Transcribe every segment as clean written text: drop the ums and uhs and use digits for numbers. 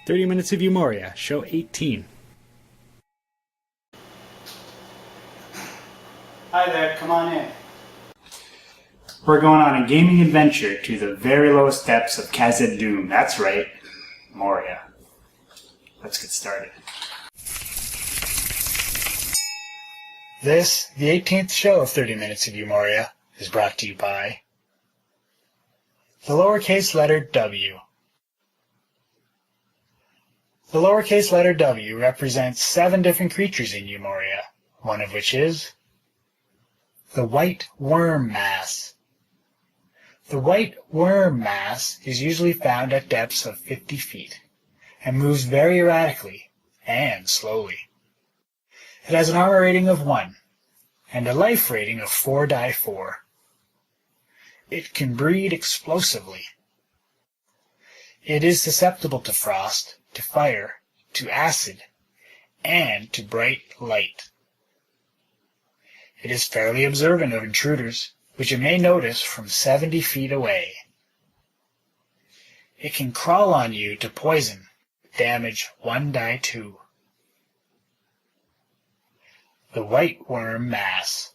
30 Minutes of UMoria, Show 18. Hi there, come on in. We're going on a gaming adventure to the very lowest depths of Khazad-dûm. That's right, Moria. Let's get started. This, the 18th show of 30 Minutes of UMoria, is brought to you by the lowercase letter W. The lowercase letter W represents 7 different creatures in UMoria, one of which is the white worm mass. The white worm mass is usually found at depths of 50 feet and moves very erratically and slowly. It has an armor rating of 1 and a life rating of 4×4. It can breed explosively. It is susceptible to frost, to fire, to acid, and to bright light. It is fairly observant of intruders, which it may notice from 70 feet away. It can crawl on you to poison, damage 1×2. The white worm mass.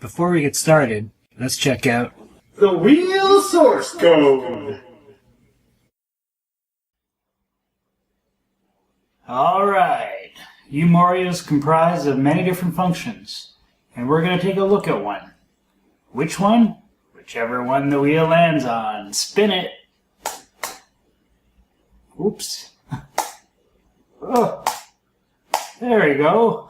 Before we get started, let's check out the real source code. Alright, UMoria is comprised of many different functions, and we're going to take a look at one. Which one? Whichever one the wheel lands on. Spin it! Oops. Oh, there we go.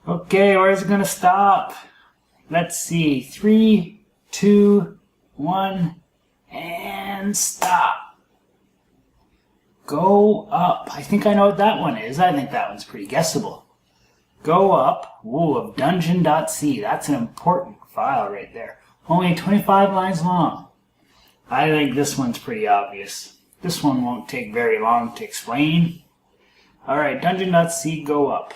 Okay, where's it going to stop? Let's see. 3, 2, 1, and stop. Go up. I think I know what that one is. I think that one's pretty guessable. Go up. Whoa, of dungeon.c. That's an important file right there. Only 25 lines long. I think this one's pretty obvious. This one won't take very long to explain. Alright, dungeon.c, go up.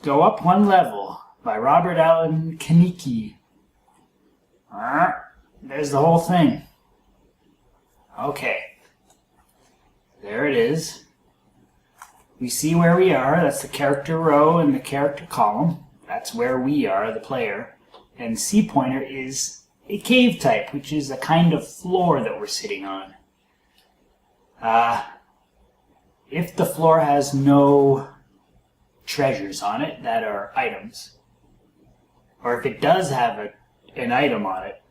Go Up One Level by Robert Allen Kaniki. There's the whole thing. Okay. There it is. We see where we are. That's the character row and the character column. That's where we are, the player. And C pointer is a cave type, which is a kind of floor that we're sitting on. If the floor has no treasures on it that are items, or if it does have an item on it,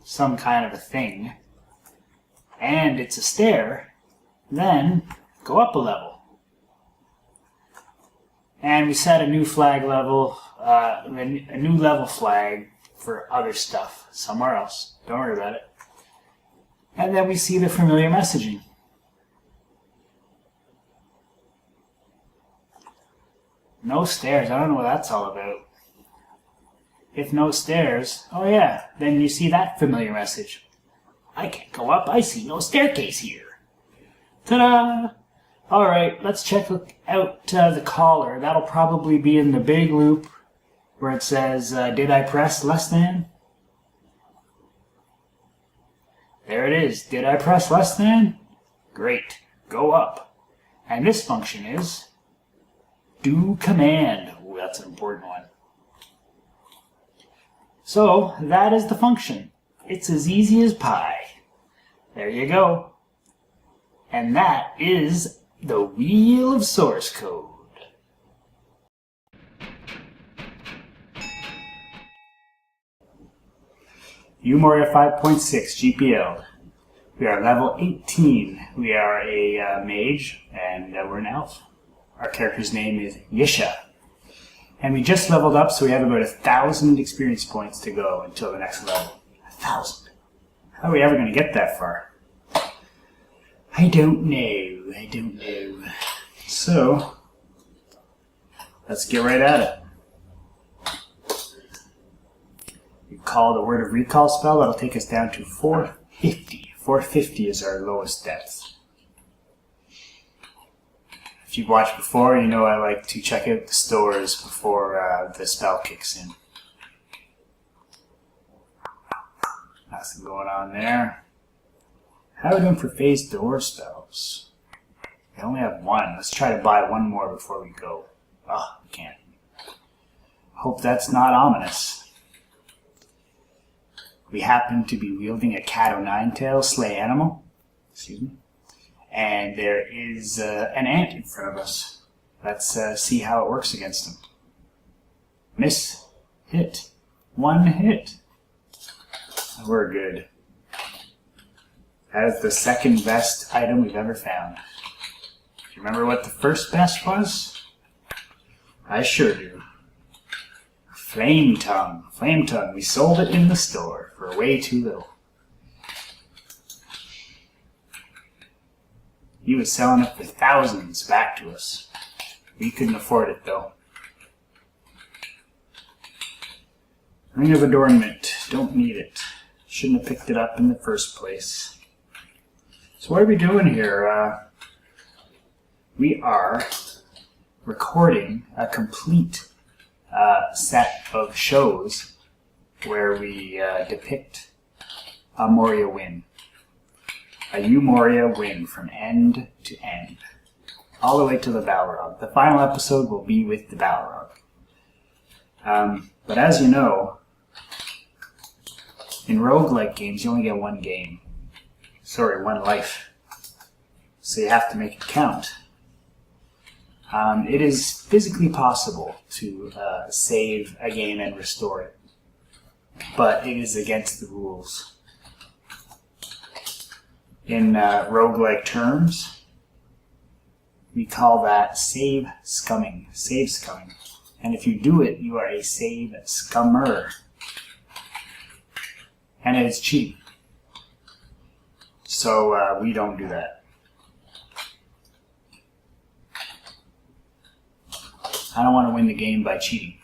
some kind of a thing, and it's a stair, then go up a level. And we set a new flag level, a new level flag for other stuff somewhere else. Don't worry about it. And then we see the familiar messaging. No stairs. I don't know what that's all about. If no stairs, oh yeah, then you see that familiar message. I can't go up. I see no staircase here. Ta-da! Alright, let's check out the collar. That'll probably be in the big loop where it says, did I press less than? There it is. Did I press less than? Great. Go up. And this function is do command. Ooh, that's an important one. So, that is the function. It's as easy as pie. There you go. And that is the wheel of source code. UMoria 5.6 GPL. We are level 18. We are a mage, and we're an elf. Our character's name is Yisha. And we just leveled up, so we have about 1,000 experience points to go until the next level. 1,000. How are we ever going to get that far? I don't know. So, let's get right at it. We call the word of recall spell. That'll take us down to 450. 450 is our lowest depth. If you've watched before, you know I like to check out the stores before the spell kicks in. Nothing going on there. How are we doing for phase door spells? We only have one. Let's try to buy one more before we go. Oh, we can't. Hope that's not ominous. We happen to be wielding a cat o' nine tails slay animal. Excuse me. And there is an ant in front of us. Let's see how it works against him. Miss. Hit. One hit. We're good. That is the second best item we've ever found. Do you remember what the first best was? I sure do. Flame tongue. Flame tongue. We sold it in the store for way too little. He was selling it for thousands back to us. We couldn't afford it though. Ring of adornment. Don't need it. Shouldn't have picked it up in the first place. So what are we doing here? We are recording a complete set of shows where we depict a Moria win. A UMoria win from end to end. All the way to the Balrog. The final episode will be with the Balrog. But as you know, in roguelike games you only get one game. Sorry, one life. So you have to make it count. It is physically possible to save a game and restore it. But it is against the rules. In roguelike terms, we call that save scumming. Save scumming. And if you do it, you are a save scummer. And it's cheating. So we don't do that. I don't want to win the game by cheating.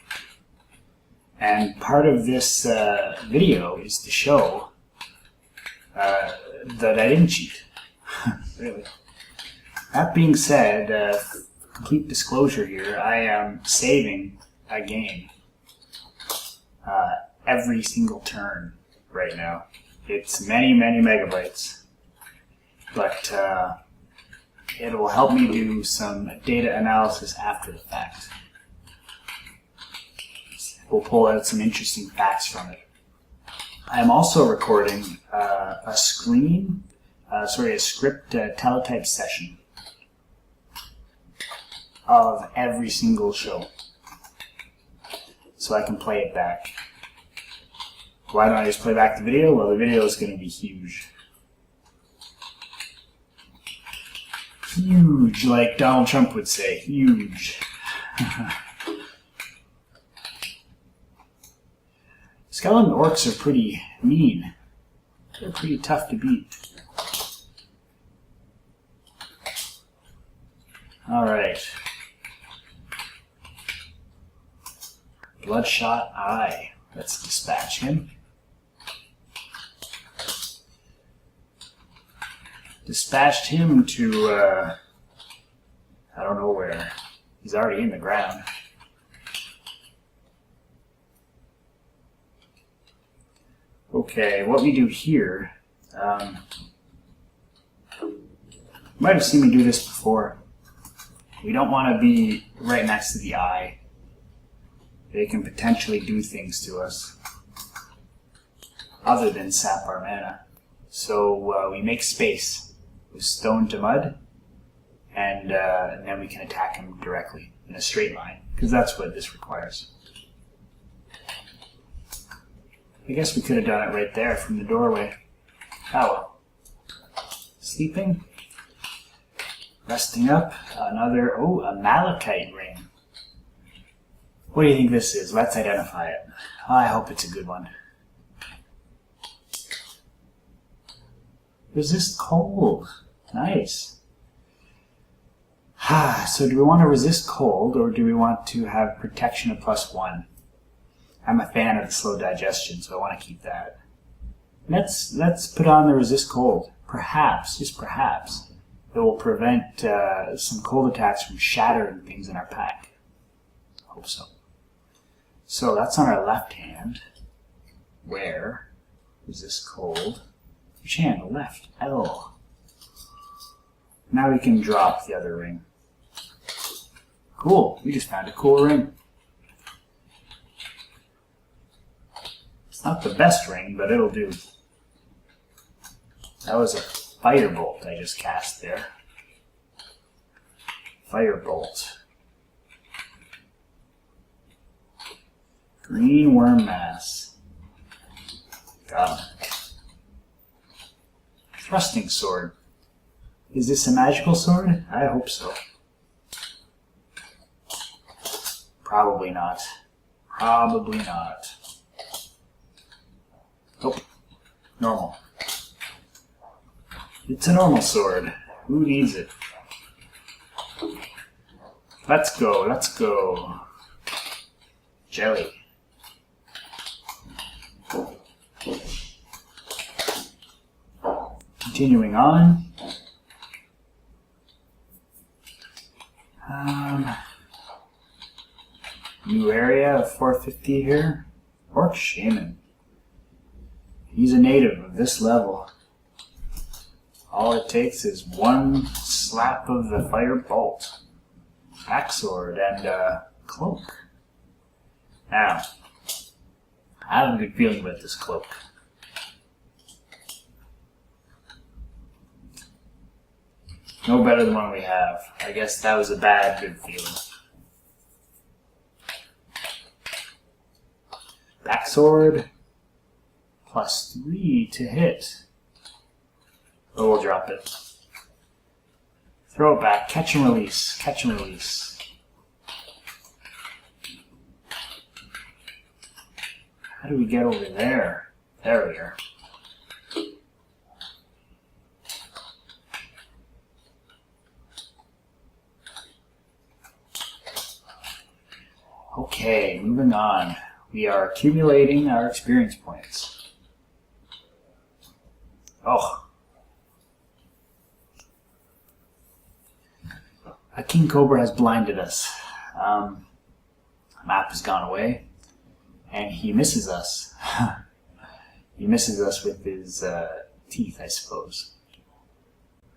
And part of this video is to show that I didn't cheat. Really. That being said, complete disclosure here, I am saving a game every single turn right now. It's many, many megabytes. But it will help me do some data analysis after the fact. We'll pull out some interesting facts from it. I am also recording a script teletype session of every single show, so I can play it back. Why don't I just play back the video? Well, the video is going to be huge. Huge, like Donald Trump would say. Huge. Skeleton orcs are pretty mean. They're pretty tough to beat. Alright. Bloodshot Eye. Let's dispatch him. Dispatched him to, I don't know where. He's already in the ground. Okay, what we do here, you might have seen me do this before. We don't want to be right next to the eye. They can potentially do things to us other than sap our mana. So we make space with stone to mud, and then we can attack him directly in a straight line, because that's what this requires. I guess we could have done it right there from the doorway. Oh well. Sleeping. Resting up. Another, a malachite ring. What do you think this is? Let's identify it. I hope it's a good one. Resist cold. Nice. So do we want to resist cold, or do we want to have protection of +1? I'm a fan of the slow digestion, so I want to keep that. Let's put on the resist cold. Perhaps, just perhaps, it will prevent some cold attacks from shattering things in our pack. Hope so. So that's on our left hand. Where is this cold? Which hand? The left. L. Now we can drop the other ring. Cool. We just found a cool ring. It's not the best ring, but it'll do. That was a firebolt I just cast there. Firebolt. Green worm mass. Got him. Thrusting sword. Is this a magical sword? I hope so. Probably not. Probably not. Nope. Normal. It's a normal sword. Who needs it? Let's go, let's go. Jelly. Continuing on. New area of 450 here. Orc Shaman. He's a native of this level. All it takes is one slap of the fire bolt, backsword, and cloak. Now, I have a good feeling about this cloak. No better than one we have. I guess that was a bad good feeling. Backsword, +3 to hit. Oh, we'll drop it. Throw it back. Catch and release. Catch and release. How do we get over there? There we are. Okay, moving on. We are accumulating our experience points. Oh. A King Cobra has blinded us. Map has gone away, and he misses us. He misses us with his teeth, I suppose.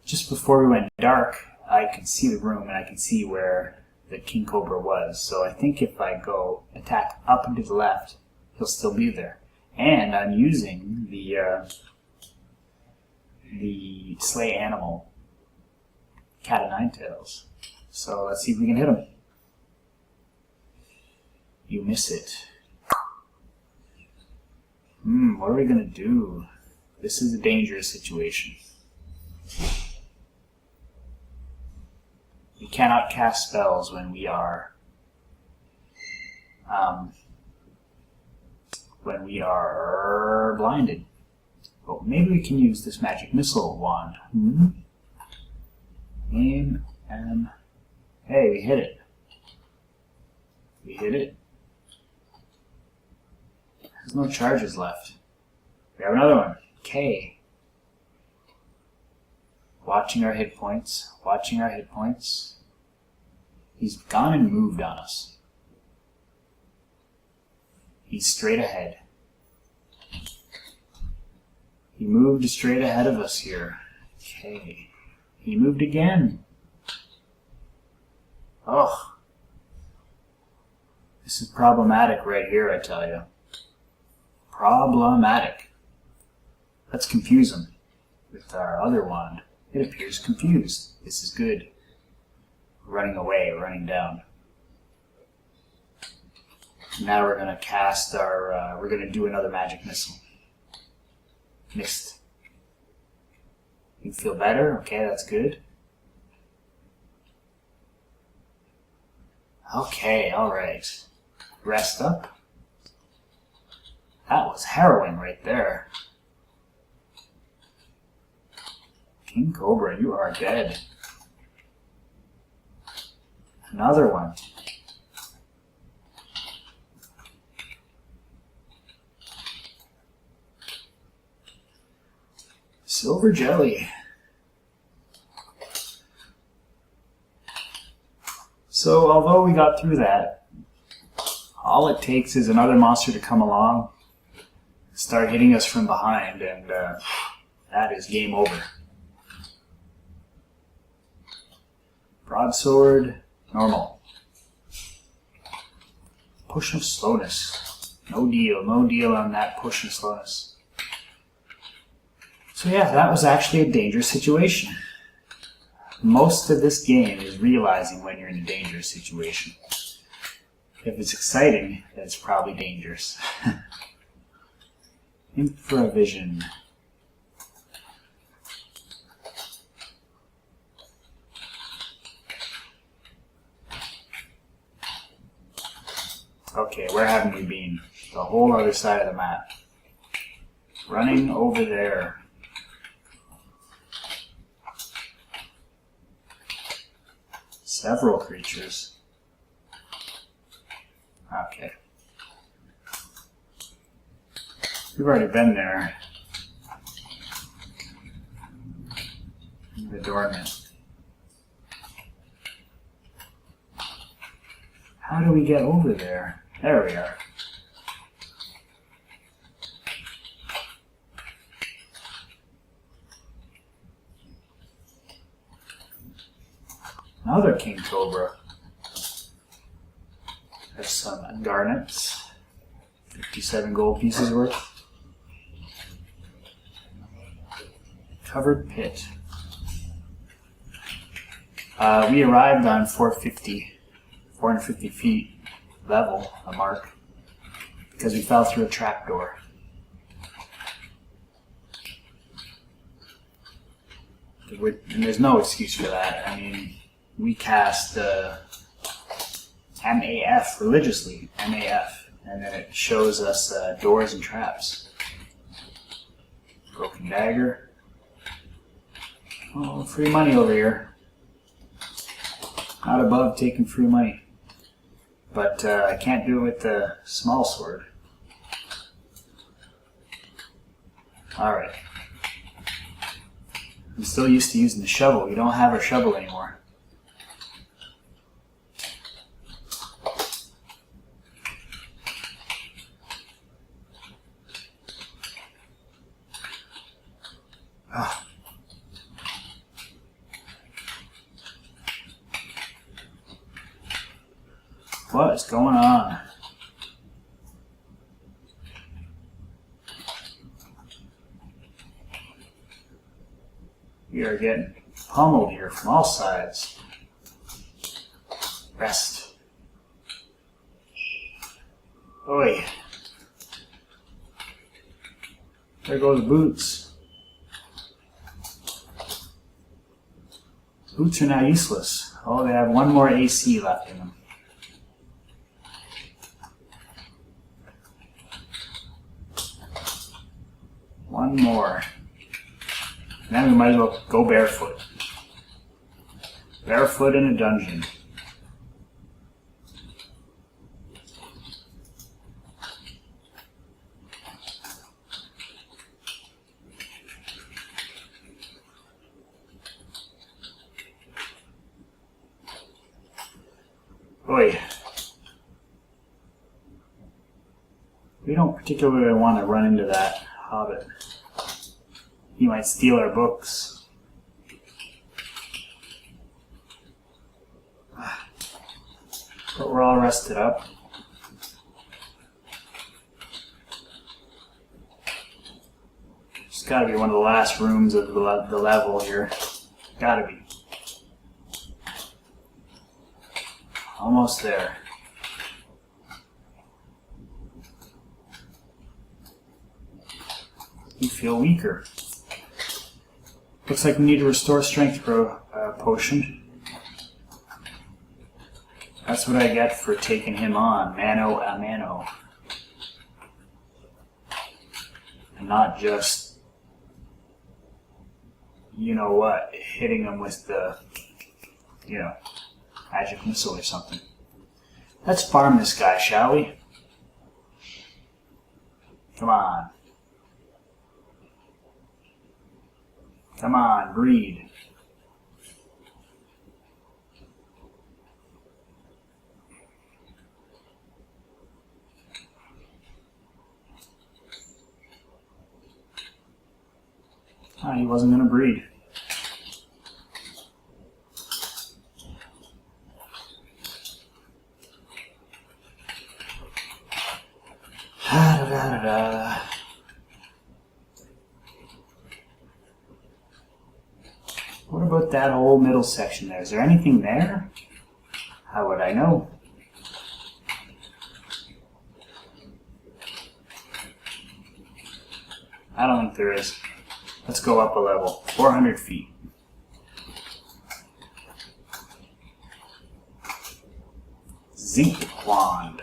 Just before we went dark, I could see the room, and I could see where the King Cobra was. So I think if I go attack up and to the left, he'll still be there. And I'm using the slay animal, cat of nine tails. So let's see if we can hit him. You miss it. What are we gonna do? This is a dangerous situation. We cannot cast spells when we are blinded. But maybe we can use this magic missile wand. Aim and hey, we hit it. We hit it. There's no charges left. We have another one. K. Watching our hit points. Watching our hit points. He's gone and moved on us. He's straight ahead. He moved straight ahead of us here. Okay. He moved again. Oh. This is problematic right here, I tell you. Problematic. Let's confuse him with our other wand. It appears confused. This is good. Running away, running down. Now we're going to cast our, we're going to do another magic missile. Missed. You feel better? Okay, that's good. Okay, alright. Rest up. That was harrowing right there. King Cobra, you are dead. Another one. Silver jelly. So although we got through that, all it takes is another monster to come along, start hitting us from behind, and that is game over. Broadsword, normal. Push of slowness. No deal on that push of slowness. So yeah, that was actually a dangerous situation. Most of this game is realizing when you're in a dangerous situation. If it's exciting, then it's probably dangerous. Infravision. Okay, where haven't we been? The whole other side of the map. Running over there. Several creatures. Okay. We've already been there. The dormant. How do we get over there? There we are. Another King Cobra. There's some garnets. 57 gold pieces worth. Covered pit. We arrived on 450 feet level, a mark, because we fell through a trapdoor. And there's no excuse for that. I mean, we cast MAF religiously, MAF, and then it shows us doors and traps. Broken dagger. Oh, free money over here. Not above taking free money. But I can't do it with the small sword. Alright. I'm still used to using the shovel. We don't have our shovel anymore. Ah. What is going on? We are getting pummeled here from all sides. Rest. Oi. There go the boots. Boots are now useless. Oh, they have one more AC left in them. One more. And then we might as well go barefoot. Barefoot in a dungeon. Oi. We don't particularly want to run into that hobbit. He might steal our books. But we're all rested up. It's gotta be one of the last rooms of the level here. Gotta be. Almost there. You feel weaker. Looks like we need to restore strength potion. That's what I get for taking him on, mano a mano. And not just, you know what, hitting him with the, magic missile or something. Let's farm this guy, shall we? Come on. Come on, breed. Ah, he wasn't going to breed. What about that whole middle section there? Is there anything there? How would I know? I don't think there is. Let's go up a level. 400 feet. Zinc wand.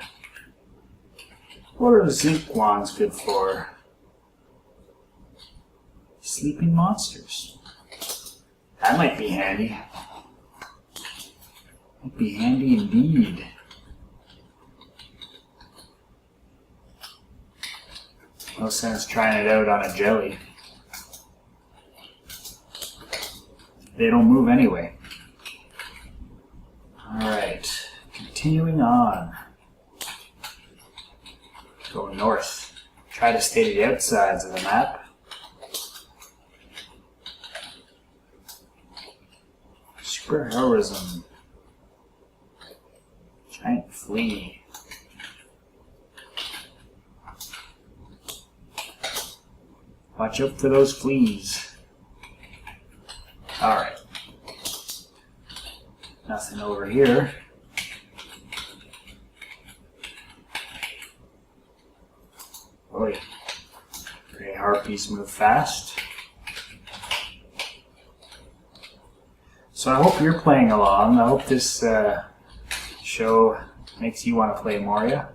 What are zinc wands good for? Sleeping monsters. That might be handy. Might be handy indeed. No sense trying it out on a jelly. They don't move anyway. Alright, continuing on. Go north. Try to stay to the outsides of the map. Superheroism. Giant flea. Watch out for those fleas. Alright. Nothing over here. Oh yeah. Gray harpies move fast. So I hope you're playing along. I hope this show makes you want to play Moria.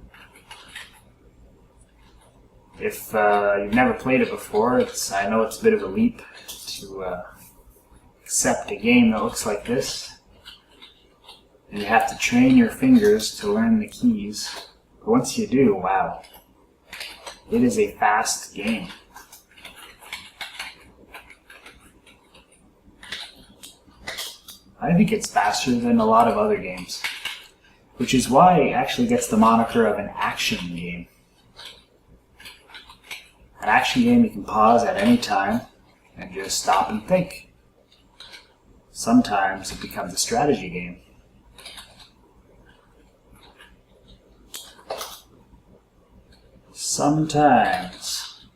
If you've never played it before, I know it's a bit of a leap to accept a game that looks like this. And you have to train your fingers to learn the keys. But once you do, wow. It is a fast game. I think it's faster than a lot of other games. Which is why it actually gets the moniker of an action game. An action game you can pause at any time and just stop and think. Sometimes it becomes a strategy game. Sometimes.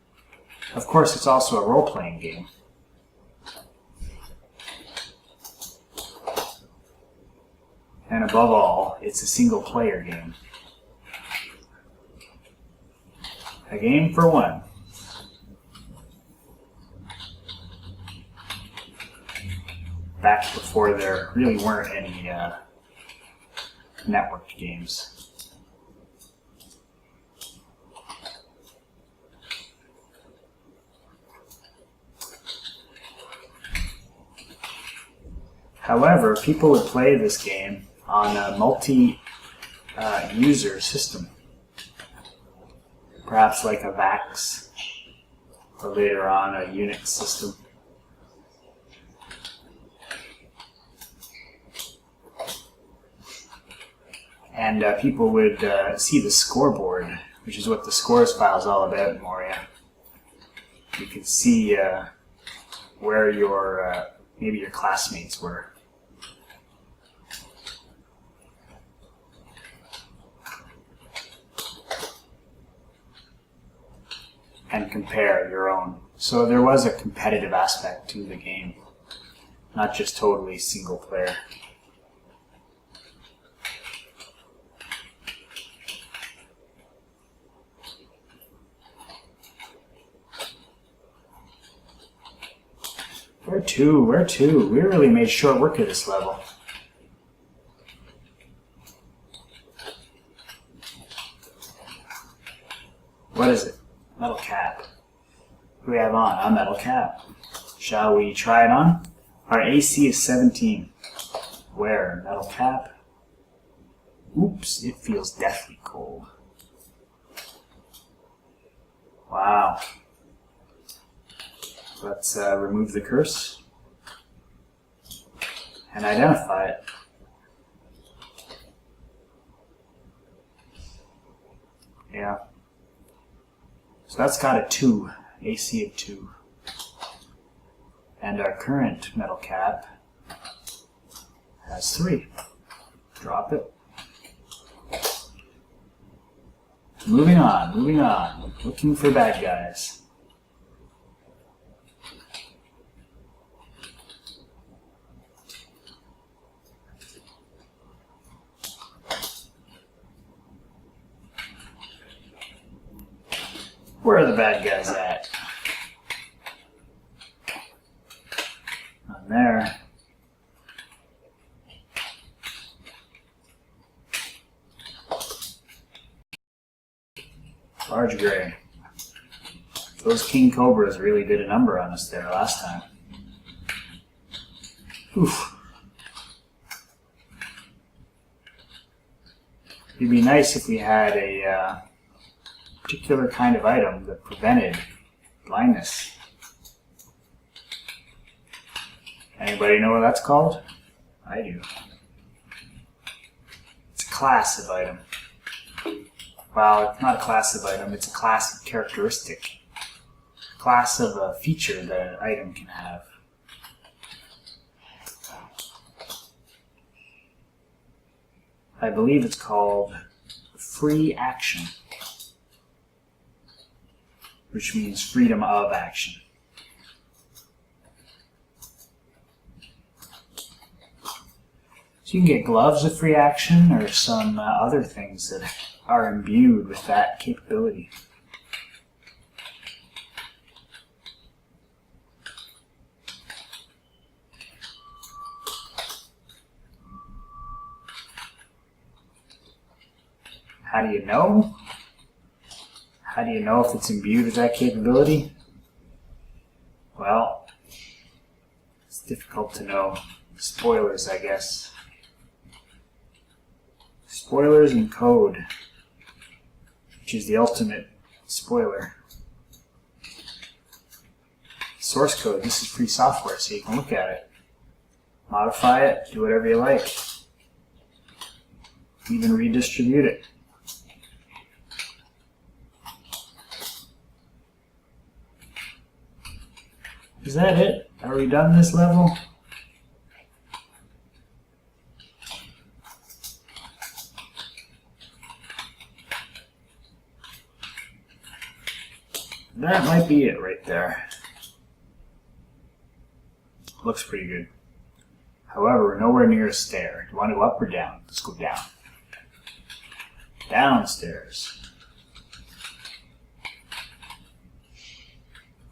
Of course, it's also a role-playing game. And above all, it's a single-player game. A game for one. Back before there really weren't any networked games. However, people would play this game on a multi-user system. Perhaps like a VAX, or later on a Unix system. And people would see the scoreboard, which is what the scores file is all about in Moria. You could see where your maybe your classmates were. And compare your own. So there was a competitive aspect to the game, not just totally single player. Where to? Where to? We really made short work of this level. What is it? Metal cap. What do we have on? A metal cap. Shall we try it on? Our AC is 17. Where? Metal cap. Oops, it feels deathly cold. Wow. Let's remove the curse and identify it. Yeah. So that's got a 2, AC of 2. And our current metal cap has 3. Drop it. Moving on. Looking for bad guys. Where are the bad guys at? On there. Large gray. Those King Cobras really did a number on us there last time. Oof. It'd be nice if we had a particular kind of item that prevented blindness. Anybody know what that's called? I do. It's a class of item. Well, it's not a class of item, it's a class of characteristic. A class of a feature that an item can have. I believe it's called free action, which means freedom of action. So you can get gloves with free action or some other things that are imbued with that capability. How do you know? How do you know if it's imbued with that capability? Well, it's difficult to know. Spoilers, I guess. Spoilers and code, which is the ultimate spoiler. Source code, this is free software, so you can look at it, modify it, do whatever you like, even redistribute it. Is that it? Are we done this level? That might be it right there. Looks pretty good. However, we're nowhere near a stair. Do you want to go up or down? Let's go down. Downstairs.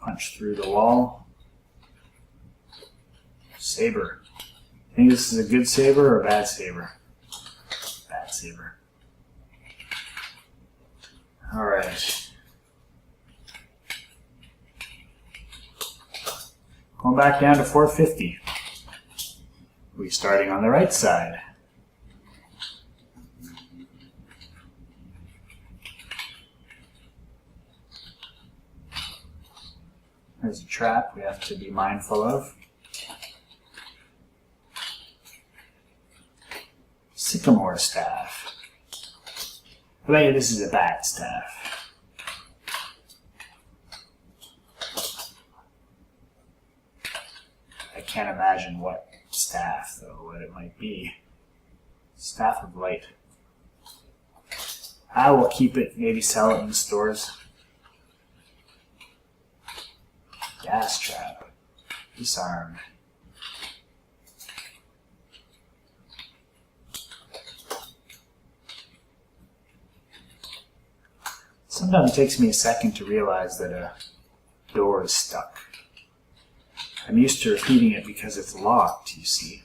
Punch through the wall. Saber. Think this is a good saber or a bad saber? Bad saber. Alright. Going back down to 450. We're starting on the right side. There's a trap we have to be mindful of. Sycamore staff. I bet you this is a bat staff. I can't imagine what staff, though, what it might be. Staff of light. I will keep it, maybe sell it in the stores. Gas trap. Disarmed. Sometimes it takes me a second to realize that a door is stuck. I'm used to repeating it because it's locked, you see.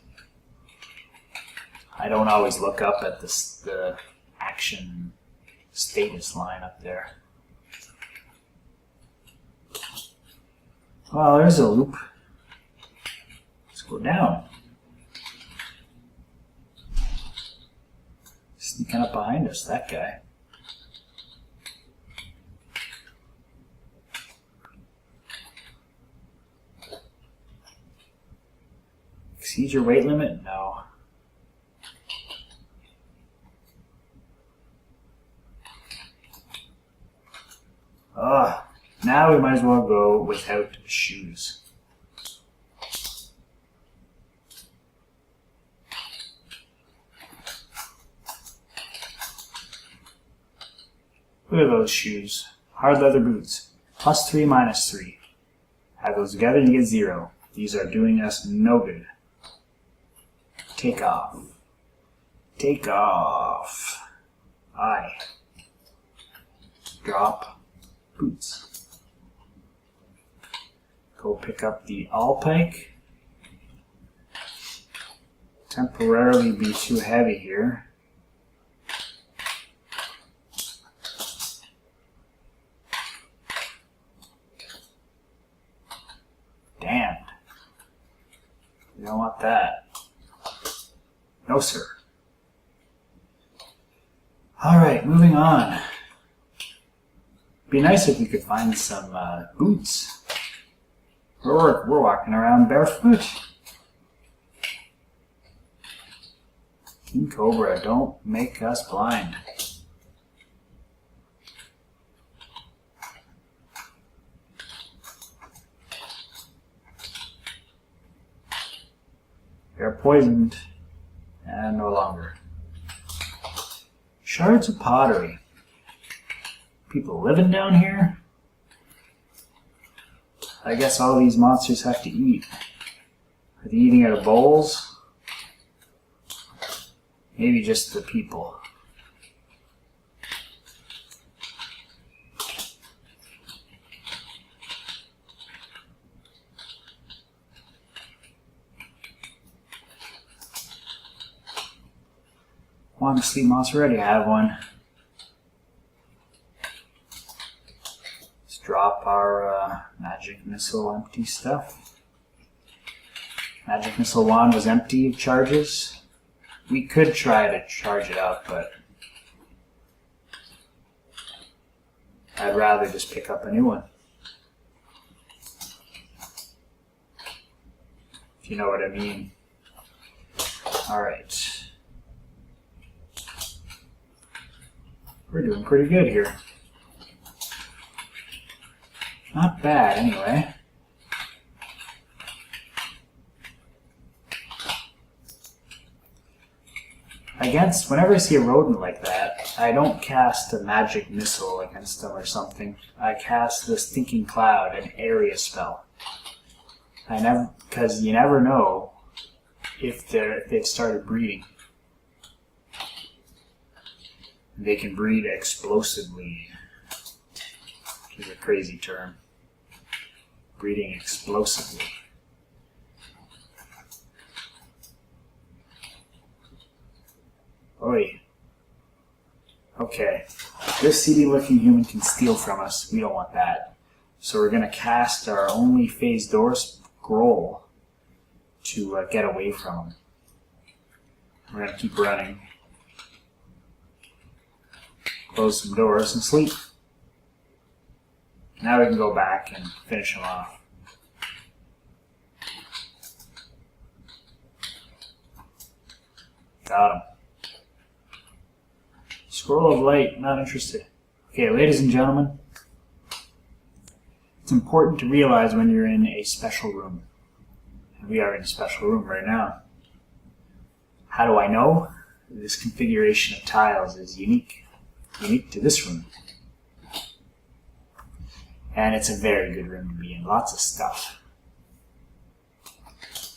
I don't always look up at the action status line up there. Well, there's a loop. Let's go down. Sneaking up behind us, that guy. Exceed your weight limit? No. Now we might as well go without shoes. Look at those shoes. Hard leather boots. +3, -3. Add those together and you get 0. These are doing us no good. Take off. Take off. I. Drop boots. Go pick up the Alpike. Temporarily be too heavy here. Damn. You don't want that. No, sir. Alright, moving on. Be nice if we could find some boots. We're walking around barefoot. King Cobra, don't make us blind. They're poisoned and no longer. Shards of pottery. People living down here? I guess all these monsters have to eat. Are they eating out of bowls? Maybe just the people. Want a sleep monster? Already have one. Let's drop our magic missile empty stuff. Magic missile wand was empty of charges. We could try to charge it up, but I'd rather just pick up a new one. If you know what I mean. Alright. We're doing pretty good here. Not bad, anyway. Whenever I see a rodent like that, I don't cast a magic missile against them or something. I cast the Stinking Cloud, an area spell. Because you never know if they've started breeding. They can breed explosively, which is a crazy term. Breeding explosively. Oi. Okay. This seedy-looking human can steal from us. We don't want that. So we're going to cast our only phase door scroll to get away from him. We're going to keep running. Close some doors and sleep. Now we can go back and finish him off. Got him. Scroll of light, not interested. Okay, ladies and gentlemen, it's important to realize when you're in a special room. And we are in a special room right now. How do I know? This configuration of tiles is unique to this room. And it's a very good room to be in. Lots of stuff.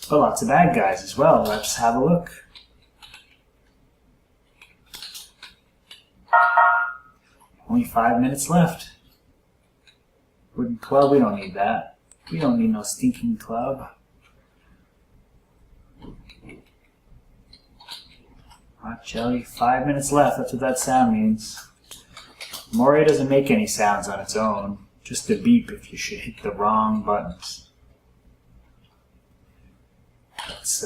But lots of bad guys as well. Let's have a look. Only 5 minutes left. Wooden club, we don't need that. We don't need no stinking club. Hot jelly, 5 minutes left. That's what that sound means. UMoria doesn't make any sounds on its own. Just a beep if you should hit the wrong buttons. Let's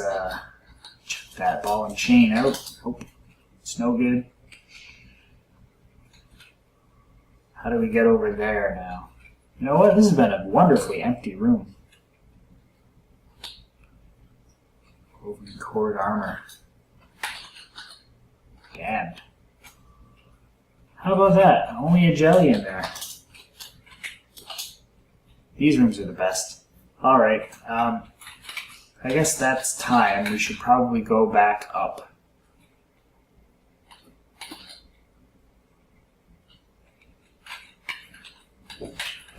check that ball and chain out. Oh, it's no good. How do we get over there now? You know what? This has been a wonderfully empty room. Woven cord armor. Damned. How about that? Only a jelly in there. These rooms are the best. Alright, I guess that's time. We should probably go back up.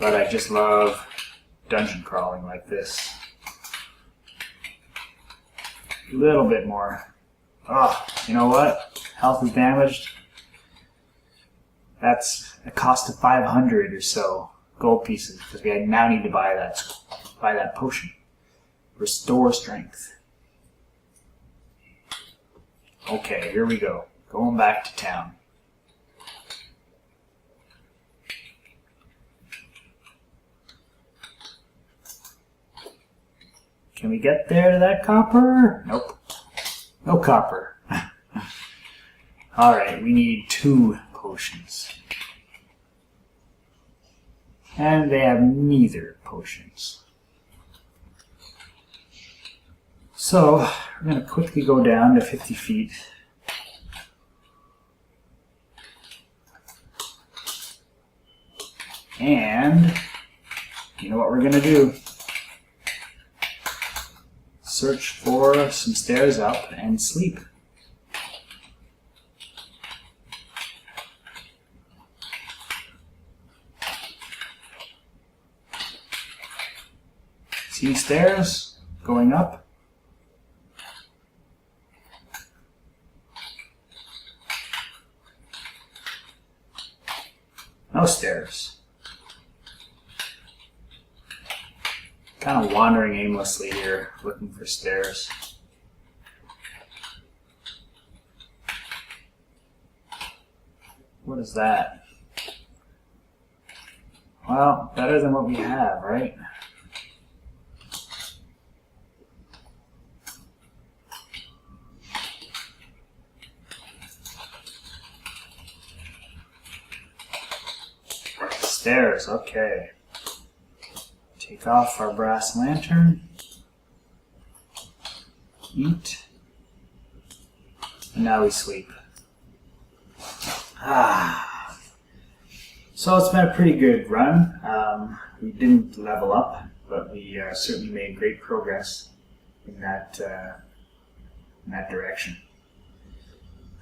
but I just love dungeon crawling like this. A little bit more. Oh, you know what? Health is damaged. That's a cost of 500 or so gold pieces because we now need to buy that potion. Restore strength. Okay, here we go. Going back to town. Can we get there to that copper? Nope. No copper. Alright, we need 2 potions. And they have neither potions. So, we're going to quickly go down to 50 feet. And, you know what we're going to do? Search for some stairs up and sleep. See stairs going up? No stairs. Kind of wandering aimlessly here, looking for stairs. What is that? Well, better than what we have, right? Stairs, okay. Take off our brass lantern. Eat. And now we sleep. So it's been a pretty good run. We didn't level up, but we certainly made great progress in that direction.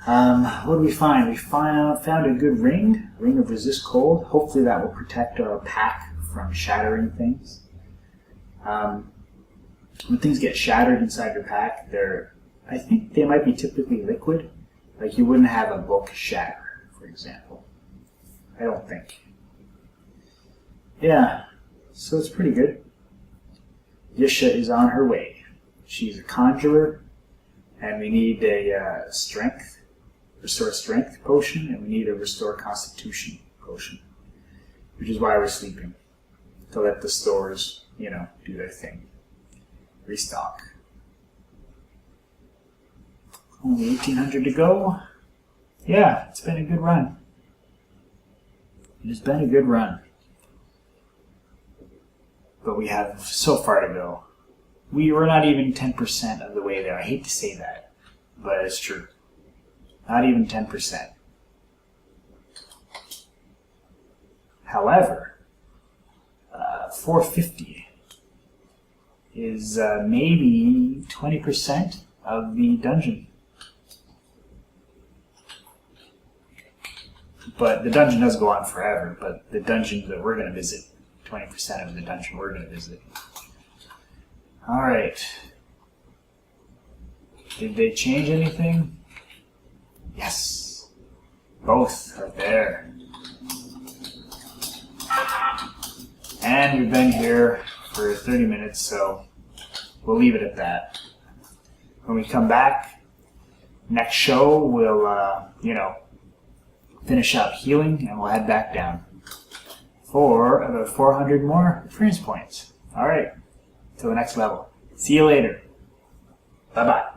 What did we find? We found a good ring of resist cold. Hopefully that will protect our pack from shattering things. When things get shattered inside your pack, I think they might be typically liquid. Like you wouldn't have a book shatter, for example. I don't think. Yeah, so it's pretty good. Yisha is on her way. She's a conjurer, and we need a restore strength potion, and we need a restore constitution potion, which is why we're sleeping, to let the stores, do their thing. Restock. Only 1,800 to go. Yeah, it's been a good run. It has been a good run. But we have so far to go. We were not even 10% of the way there. I hate to say that, but it's true. Not even 10%. However, 450 is maybe 20% of the dungeon. But the dungeon does go on forever, but the dungeon that we're going to visit, 20% of the dungeon we're going to visit. Alright. Did they change anything? Yes. Both are there. And we've been here for 30 minutes, so we'll leave it at that. When we come back, next show, we'll, finish up healing, and we'll head back down for about 400 more experience points. Alright, till the next level. See you later. Bye-bye.